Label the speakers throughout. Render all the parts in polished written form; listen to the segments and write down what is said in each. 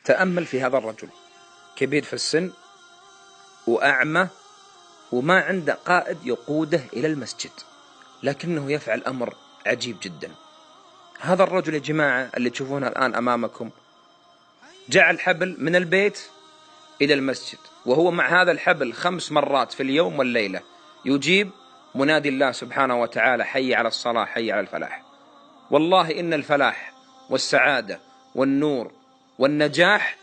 Speaker 1: تأمل في هذا الرجل، كبير في السن وأعمى وما عنده قائد يقوده إلى المسجد، لكنه يفعل أمر عجيب جدا. هذا الرجل يا جماعة اللي تشوفونه الآن أمامكم جعل حبل من البيت إلى المسجد، وهو مع هذا الحبل 5 مرات في اليوم والليلة يجيب منادي الله سبحانه وتعالى: حي على الصلاة، حي على الفلاح. والله إن الفلاح والسعادة والنور والنجاح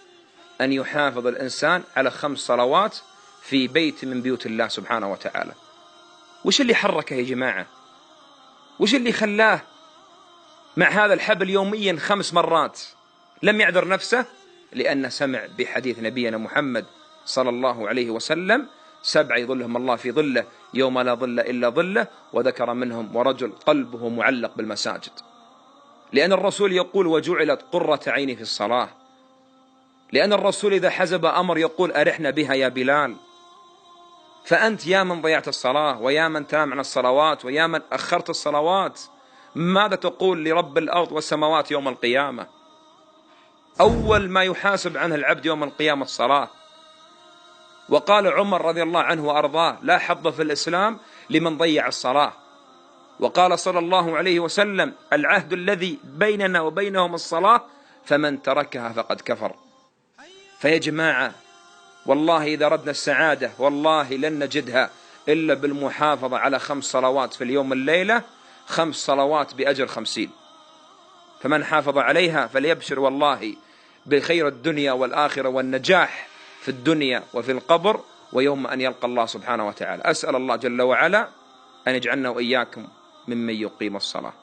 Speaker 1: أن يحافظ الإنسان على 5 صلوات في بيت من بيوت الله سبحانه وتعالى. وش اللي حركه يا جماعة؟ وش اللي خلاه مع هذا الحبل يوميا 5 مرات لم يعذر نفسه؟ لأنه سمع بحديث نبينا محمد صلى الله عليه وسلم: 7 يظلهم الله في ظله يوم لا ظل إلا ظله، وذكر منهم ورجل قلبه معلق بالمساجد. لأن الرسول يقول: وجعلت قرة عيني في الصلاة. لأن الرسول إذا حزب أمر يقول: أرحنا بها يا بلال. فأنت يا من ضيعت الصلاة، ويا من تنام عن الصلوات، ويا من أخرت الصلوات، ماذا تقول لرب الأرض والسماوات يوم القيامة؟ أول ما يحاسب عنه العبد يوم القيامة الصلاة. وقال عمر رضي الله عنه وأرضاه: لا حظ في الإسلام لمن ضيع الصلاة. وقال صلى الله عليه وسلم: العهد الذي بيننا وبينهم الصلاة، فمن تركها فقد كفر. فيا جماعة والله إذا ردنا السعادة والله لن نجدها إلا بالمحافظة على 5 صلوات في اليوم والليلة، 5 صلوات بأجر 50. فمن حافظ عليها فليبشر والله بخير الدنيا والآخرة والنجاح في الدنيا وفي القبر ويوم أن يلقى الله سبحانه وتعالى. أسأل الله جل وعلا أن يجعلنا وإياكم ممن يقيم الصلاة.